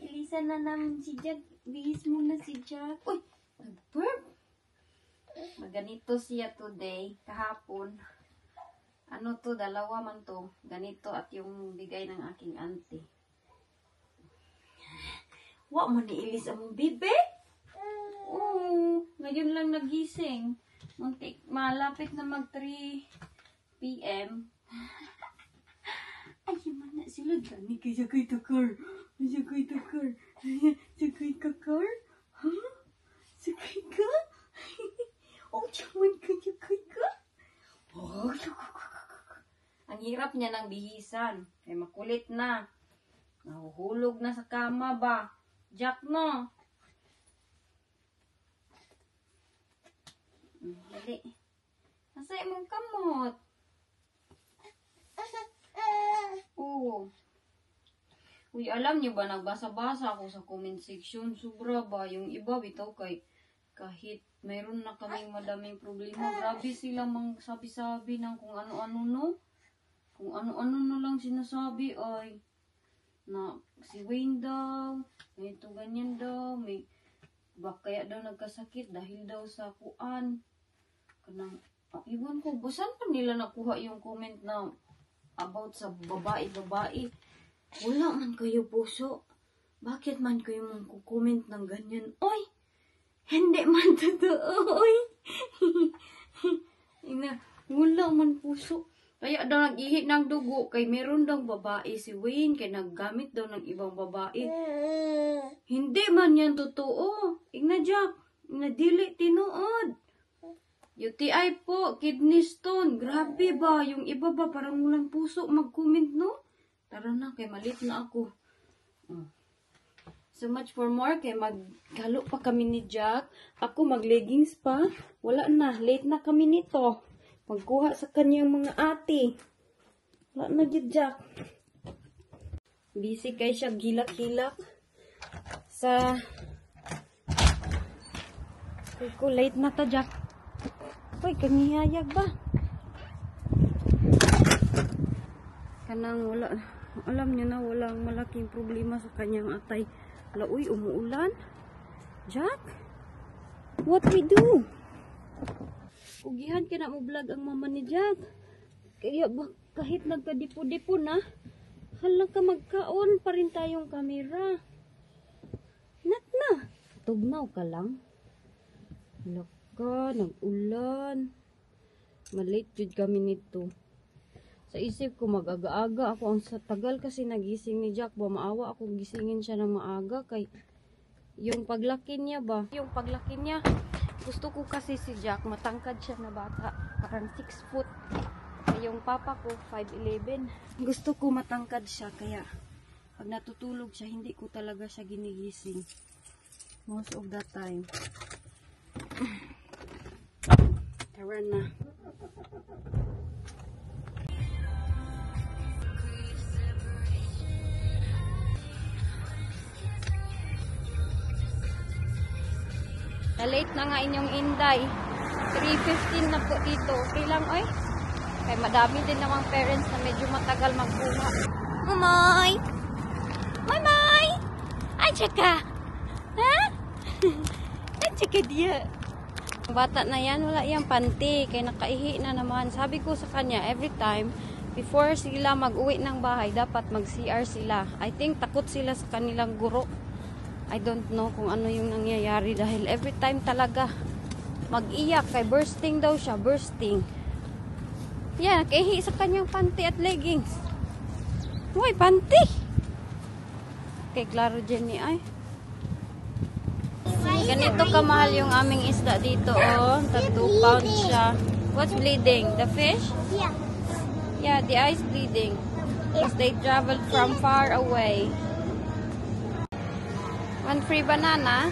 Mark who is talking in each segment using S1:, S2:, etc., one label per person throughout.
S1: Ilisan na namin si Jack. Bihis muna si Jack. Uy! Nag-burp! Ganito siya today. Kahapon. Ano to? Dalawa man to. Ganito at yung bigay ng aking auntie. Wa mo niilis ang bibe? Oo. Ngayon lang nagising. Muntik, malapit na mag 3 PM. Ay, mana sila gani kay sakay takar. Sakay takar. Sakay kakar? Ha? Sakay ka? Oh, chaman ka, sakay ka? Oh, ang hirap niya ng bihisan. Kaya makulit na. Nahuhulog na sa kama ba? Jack, no? Dali. Nasa imong kamot? Oo. Uy, alam niyo ba, nagbasa-basa ako sa comment section. Sobra ba? Yung iba, bitaw kay kahit mayroon na kaming madaming problema, grabe sila mang sabi-sabi ng kung ano-ano, no? Kung ano-ano na lang sinasabi ay na si Wayne daw, may ito ganyan daw, may kaya daw nagkasakit dahil daw sa kuan. Kanang, iwan ko, saan pa nila nakuha yung comment na about sa babae? Wala man kayo puso. Bakit man kayo magkukomment ng ganyan? Oy! Hindi man totoo, oy! Ina, wala man puso. Kaya daw nag-ihit ng dugo kay meron daw babae si Wayne kay naggamit daw ng ibang babae. Hindi man yan totoo. Igna Jack, nadili tinuod. UTI po, kidney stone. Grabe ba? Yung iba ba parang walang puso mag-comment, no? Tara na, kay malit na ako. So much for more, kay maghalo pa kami ni Jack. Ako mag-leggings pa. Wala na, late na kami nito. Pagkuha sa kanyang mga ate. Wala na yun, Jack. Busy kay siya, gilak-gilak. Sa... ko, late na ta, Jack. Uy, kanihayag ba? Kanang wala... Alam niyo na, walang malaking problema sa kanyang atay. Wala, uy, umuulan. Jack? What we do? Ugihan ka na mo vlog ang mama ni Jack. Kaya kahit nagkadipo-dipo na, halang ka magkaon pa rin tayong kamera. Nak na. Tugnaw ka lang. Laka, nag-ulan. Malate jud kami nito. Sa isip ko mag-aga-aga ako. Ang sa tagal kasi nagising ni Jack ba, maawa ako gisingin siya ng maaga kay yung paglaki niya ba. Yung paglaki niya, gusto ko kasi si Jack, matangkad siya na bata. Parang 6 foot. Yung papa ko, 5'11". Gusto ko matangkad siya, kaya pag natutulog siya, hindi ko talaga siya ginigising. Most of the time. Tara na. Na-late na nga inyong Inday. 3:15 na po dito. Okay lang, oy. Kaya madami din namang parents na medyo matagal magkuha. Mamay! Mamay! Ay, tsaka! Ha? Ay, tsaka diya. Bata na yan, wala yung panty. Kaya nakaihi na naman. Sabi ko sa kanya, every time, before sila mag-uwi ng bahay, dapat mag-CR sila. I think takot sila sa kanilang guro. I don't know kung ano yung nangyayari dahil every time talaga mag-iyak kay bursting daw siya, bursting. Yan, nakahihi sa kanyang panty at leggings. Uy, panty! Kay Claro Jenny ay. Ganito kamahal yung aming isda dito, oh. 2 pounds siya. What's bleeding? The fish?
S2: Yeah.
S1: Yeah, the eye's bleeding. Because they traveled from far away. 1 free banana.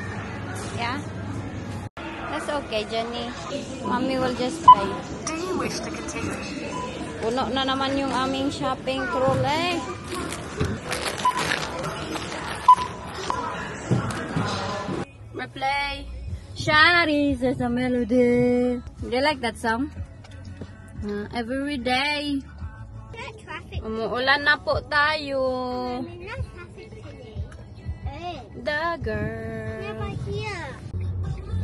S1: Yeah. That's okay, Jenny. Mommy will just pay.
S2: Do you wish to continue?
S1: Puno na naman yung aming shopping trolley. Replay. Shari says a melody. Do you like that song? Every day.
S2: That traffic.
S1: Umuulan na po tayo. the girl.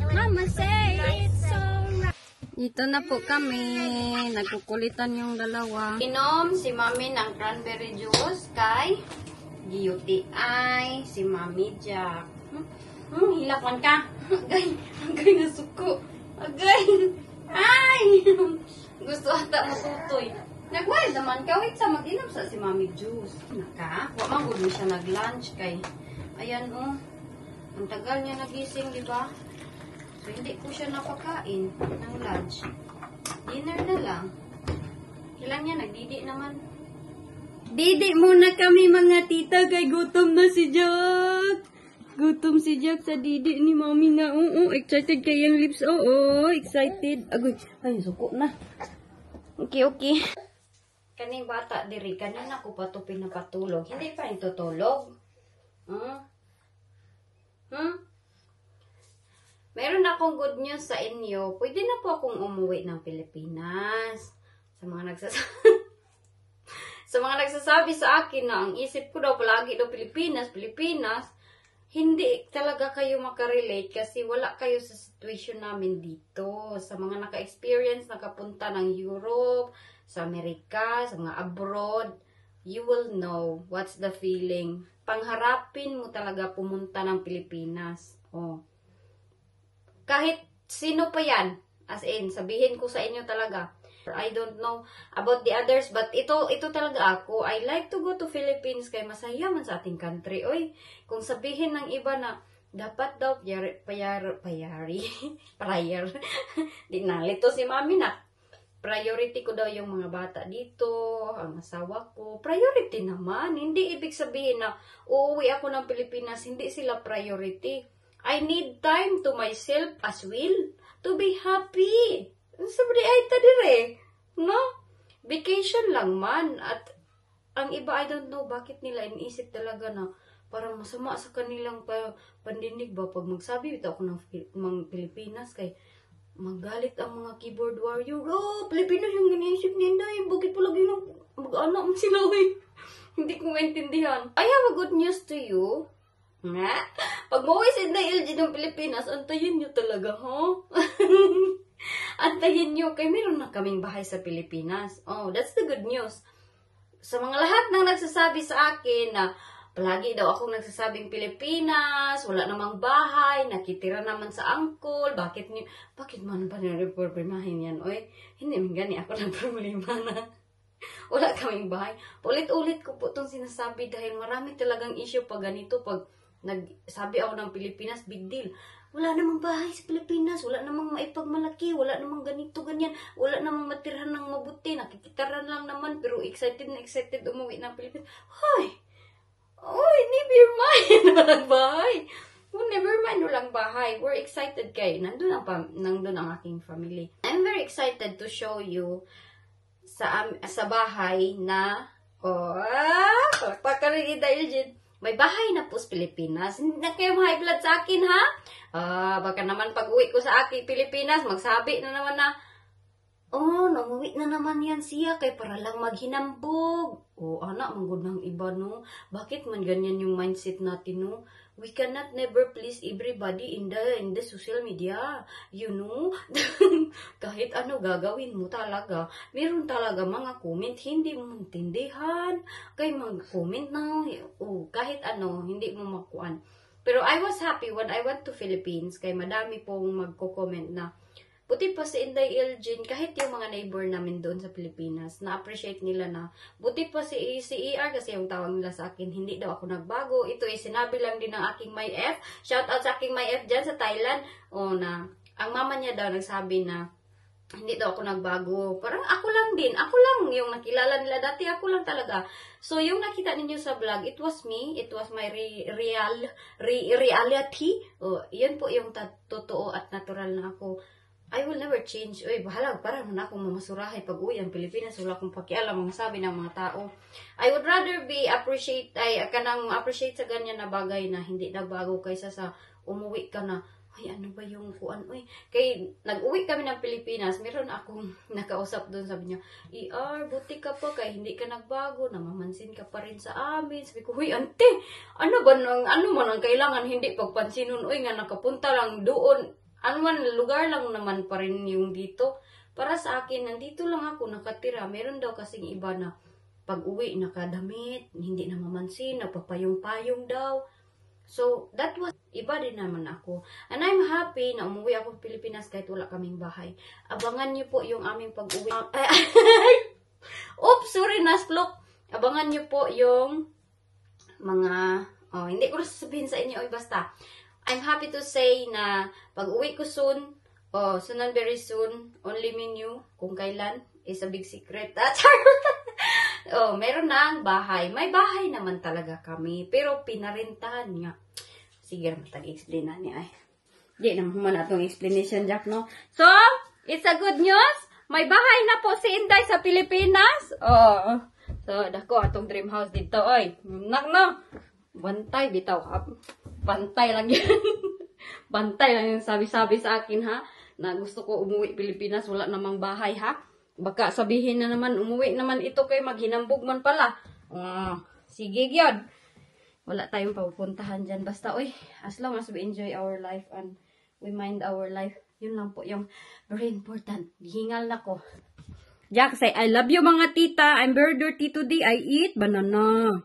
S1: Mama say it's alright. Dito na po kami. Nagkukulitan yung dalawa. Inom si Mami ng cranberry juice kay GUTI. Si Mami Jack. Hilapan ka. Agay na suko. Agay. Ay! Gusto ata matutoy. Nag-wild naman ka. Wait sa mag-inom sa si Mami juice. Naka. Huwag man gulo siya nag-lunch kay. Ayan oh. Ang tagal niya nagising, di ba? So, hindi ko siya napakain ng lunch. Dinner na lang. Kailan niya, nagdidi naman. Didi muna kami mga tita, kay gutom na si Jack. Gutom si Jack sa didi ni Mami na. Oo, excited kayang lips. Oo, excited. Agoy, ay, suko na. Okay, okay. Kaning bata diri, kanina ko pa ito pinapatulog. Hindi pa rin tutulog. Meron akong good news sa inyo. Pwede na po akong umuwi ng Pilipinas. Sa mga nagsasabi sa akin na ang isip ko daw palagi daw Pilipinas, hindi talaga kayo makarelate kasi wala kayo sa situation namin dito. Sa mga naka-experience, nakapunta ng Europe, sa Amerika, sa mga abroad, you will know what's the feeling. Pangharapin mo talaga pumunta ng Pilipinas. Oh. Kahit sino pa yan, as in, sabihin ko sa inyo talaga. I don't know about the others, but ito talaga ako. I like to go to Philippines kay masaya man sa ating country. Oy, kung sabihin ng iba na dapat daw payari, prior. Di nalito si Mami na. Priority ko daw yung mga bata dito, ang asawa ko. Priority naman. Hindi ibig sabihin na uuwi ako ng Pilipinas, hindi sila priority. I need time to myself as well to be happy. Sabi ay tadire, no? Vacation lang man. At ang iba, I don't know bakit nila iniisip talaga na parang masama sa kanilang pandinig ba pag magsabi ito ako ng Pilipinas kay magalit ang mga keyboard warrior. Oh, Pilipinas yung iniisip nila. Bakit pala mag-anak mo sila? Hindi ko maintindihan. I have a good news to you. Nga? Pag mauwi sa LG ng Pilipinas, antayin nyo talaga, huh? Antayin nyo, kay meron na kaming bahay sa Pilipinas. Oh, that's the good news. Sa mga lahat ng nagsasabi sa akin na palagi daw akong nagsasabing Pilipinas, wala namang bahay, nakitira naman sa angkol, bakit man ba nire-problemahin yan? Oy, hindi man gani ako ng problema na wala kaming bahay. Ulit-ulit ko po itong sinasabi dahil marami talagang issue pag ganito, pag nagsabi ako ng Pilipinas, big deal. Wala namang bahay sa Pilipinas, wala namang maipagmalaki, wala namang ganito, ganyan, wala namang matirhan ng mabuti, nakikitaran lang naman, pero excited na excited umuwi ng Pilipinas. Hoy! Oy, never mind, walang bahay. Oh, never mind, walang bahay. We're excited kay, nandun ang aking family. I'm very excited to show you sa bahay na, palakpakan rin dahil dyan, may bahay na po sa Pilipinas. Hindi na kayo high blood sa akin, ha? Baka naman pag uwi ko sa akin Pilipinas, magsabi na naman na, oh, nanguwi na naman yan siya kay para lang maghinambog. Oh, anak, manggod ng iba, no? Bakit man ganyan yung mindset natin, no? We cannot never please everybody in the social media. You know? Kahit ano gagawin mo talaga, meron talaga mga comment, hindi mo maintindihan. Kaya mag-comment na, kahit ano, hindi mo makuan. Pero I was happy when I went to Philippines, kay madami pong magko-comment na, buti pa si Inday Elgin, kahit yung mga neighbor namin doon sa Pilipinas, na-appreciate nila na, buti pa si ER kasi yung tawag nila sa akin, hindi daw ako nagbago. Ito ay sinabi lang din ng aking my F. Shout out sa aking my F dyan sa Thailand. Na, ang mama niya daw nagsabi na, hindi daw ako nagbago. Parang ako lang din. Ako lang yung nakilala nila dati. Ako lang talaga. So, yung nakita ninyo sa vlog, it was me. It was my reality. Yan po yung totoo at natural na ako. I will never change. Uy, bahala, parang na akong mamasurahay pag uwi ang Pilipinas. Wala akong pakialam ang sabi ng mga tao. I would rather be appreciate sa ganyan na bagay na hindi nagbago kaysa sa umuwi ka na, ay ano ba yung kuan, uy. Kay nag-uwi kami ng Pilipinas, meron akong nakausap doon, sabi niya, buti ka pa kay hindi ka nagbago, namamansin ka pa rin sa amin. Sabi ko, huy, ante, ano ba nang, ano man ang kailangan hindi pagpansinon, uy, nga nakapunta lang doon, ano man, lugar lang naman pa rin yung dito. Para sa akin, nandito lang ako nakatira. Meron daw kasing iba na pag-uwi nakadamit, hindi namamansin, napapayong-payong daw. So, that was, iba din naman ako. And I'm happy na umuwi ako sa Pilipinas kahit wala kaming bahay. Abangan niyo po yung aming pag-uwi. Oops, sorry, nasplok. Abangan niyo po yung mga, hindi ko na sasabihin sa inyo, basta. I'm happy to say na pag-uwi ko soon, soon and very soon, only me knew kung kailan, is a big secret. Meron na ang bahay. May bahay naman talaga kami. Pero pinarentahan nga. Sige, matag-explain na niya. Di naman na itong explanation, Jack, no? So, it's a good news. May bahay na po si Inday sa Pilipinas. So, dako, atong dream house dito, oy. Nak, no? Bantay, bitaw. Bantay lang yan. Bantay lang yung sabi-sabi sa akin, ha? Na gusto ko umuwi Pilipinas, wala namang bahay, ha? Baka sabihin na naman, umuwi naman ito kay maghinambog man pala. Sige gyud. Wala tayong papupuntahan dyan. Basta, as long as we enjoy our life and we mind our life, yun lang po yung very important. Hingal na ko. Jack say, I love you mga tita. I'm very dirty today. I eat banana.